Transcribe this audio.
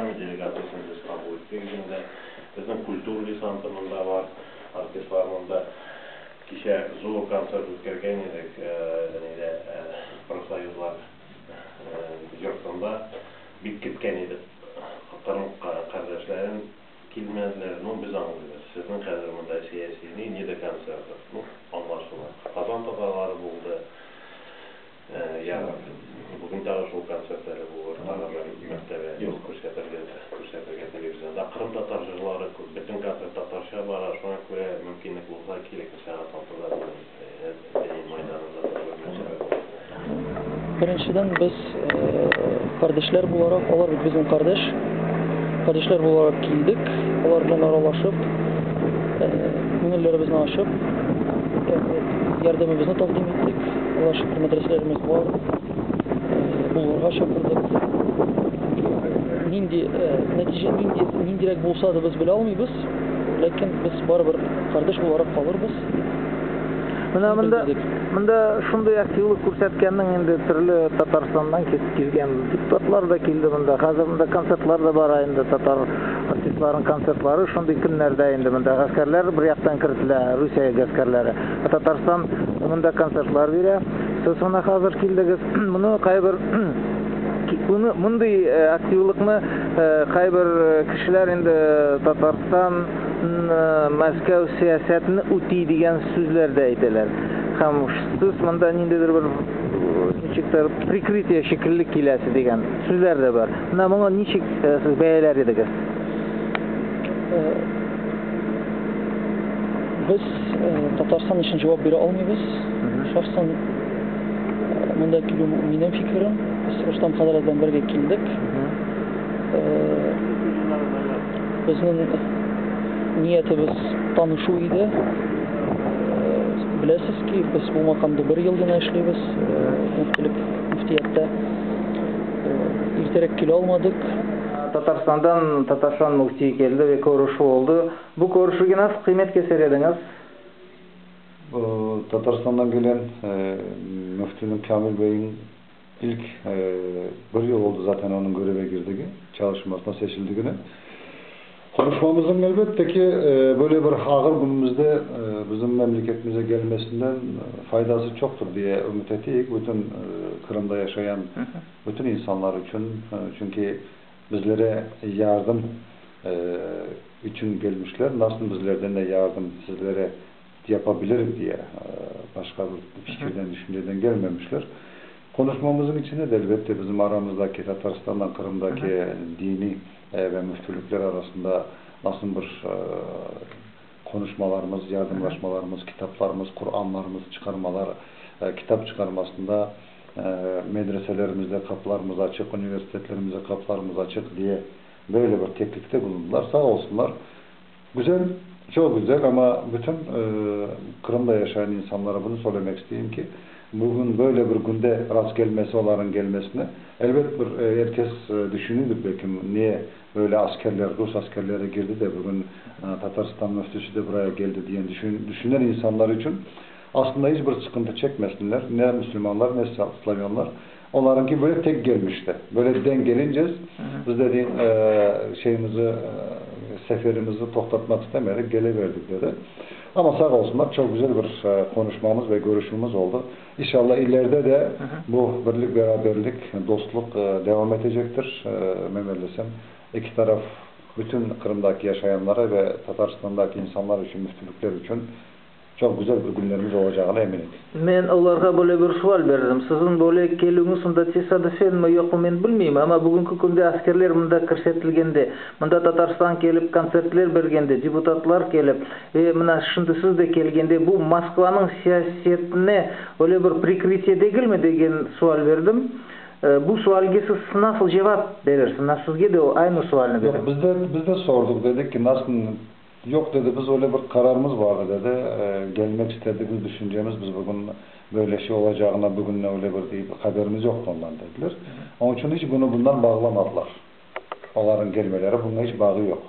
Miami delegasyasını biz kabul ettik. Bizim kultur lisansımında var, artistlarında kişi zor konser ötkürgen edik, profsayızlar yurtunda bit gitken edik. Kırım kardeşlerin kilmezlerini biz anlıyoruz. Sizin kadrımında siyasini neyde konserdi? Anlaşılan. Kazan takaları buldu. Bugün daha şu konsertleri bu ortalarla mertebe yok ko'rsatilgan televizyonda Qrim tatarcılari bütün konsert tatarcha var. Şuna göre mümkünlük olsa kerakli saat altılarda maydonunda Birinchidan biz kardeşler olarak, onlar bizim kardeşler olarak keldik. Onlar bilan aralashib, ko'ngillarimizni ochib, yordamimizni taqdim etdik. Alloh shukr, madrasalarimiz bor. Bularga chaqirdik. Natija nindirak bo'lsa da biz bila olmaymiz, lekin biz baribir qardosh olarak qolurmiz. Mında şunday aktivlik ko'rsatganning endi turli Tataristondan ketib kelgan deputatlar da keldi mında. Hozir mında konsertlar da bor endi tatar artistlarning konsertlari shunday kunlarda endi mında askarlar bir yoqdan kirdilar, Rossiya askarlari. Tatariston mında konsertlar beradi. Siz ona hozir keldingiz. Buni qayber bunday aktivlikni qayber kishilar endi Tatariston Moskva siyosatini o'tiy degan so'zlarda aytadilar. Ham siz bunda nindadir bir nechikdir prikritие shekilli kelasi degan so'zlarda bor. Buni nechik siz bayalar edingiz? Biz Tatariston uchun javob bera olmaymiz. Shaxsan bunda mening fikrim, biz Rustam Hazrat bilan birga keldik. Bizning niyatimiz tanışu edi. Bilasizki, biz bu makamda bir yıldan ishlaymiz. Müftiyatda ertaroq kela olmadik. Tataristondan Tatariston muftiyi keldi ve ko'rishuv oldu. Bu ko'rishuvga nasıl kıymet keser ediniz? Bu Tataristan'dan gelen müftünün Kamil Bey'in ilk bir yıl oldu zaten onun göreve girdiği, çalışmasına seçildiğini. Konuşmamızın elbette ki böyle bir ağır günümüzde bizim memleketimize gelmesinden faydası çoktur diye ümit ettik. Bütün Kırım'da yaşayan bütün insanlar için. Çünkü bizlere yardım için gelmişler. Nasıl bizlerden de yardım sizlere yapabilirim diye başka bir fikirden, düşünceden gelmemişler. Konuşmamızın içinde de elbette bizim aramızdaki Tataristan'dan Kırım'daki dini ve müftülükler arasında nasıl bir konuşmalarımız, yardımlaşmalarımız, kitaplarımız, Kur'anlarımız çıkarmalar, kitap çıkarmasında medreselerimizde kapılarımız açık, üniversitelerimize kapılarımız açık diye böyle bir teklifte bulundular. Sağ olsunlar. Güzel, çok güzel ama bütün Kırım'da yaşayan insanlara bunu söylemek isteyeyim ki bugün böyle bir günde rast gelmesi, onların gelmesine elbette herkes düşünürdü belki niye böyle askerler, Rus askerleri girdi de bugün Tataristan müftüsü de buraya geldi diye düşünen insanlar için aslında hiçbir sıkıntı çekmesinler. Ne Müslümanlar ne Slavyanlar. Onlarınki böyle tek gelmişti. Böyle denk gelince biz dediğin seferimizi toktatmak istemedik, geleverdik dedi. Ama sağ olsunlar çok güzel bir konuşmamız ve görüşümüz oldu. İnşallah ileride de bu birlik, beraberlik, dostluk devam edecektir. Memelisem iki taraf bütün Kırım'daki yaşayanlara ve Tataristan'daki insanlar için, müftülükler için çok güzel bir günlerimiz olacağına eminim. Ben onlara böyle bir sual verdim. Sizin böyle keliniz bunda tesadüfen mi yok mu ben bilmiyorum ama bugünkü günde askerler bunda kırsetilgende, bunda Tataristan gelip konsertler bergende, deputatlar gelip, mana şimdi siz de kelgende bu Moskva'nın siyasetine öyle bir prikritие değil mi degen sual verdim. Bu sualga siz nasıl cevap verirsiniz? Sizge de aynı sualını verdim. Biz de sorduk, dedik ki nasıl. Yok dedi, biz öyle bir kararımız vardı dedi. Gelmek istediğimiz, düşüncemiz biz bugün böyle şey olacağına bugün öyle bir haberimiz yoktu ondan dediler. Onun için hiç bundan bağlamadılar. Onların gelmeleri bununla hiç bağı yok.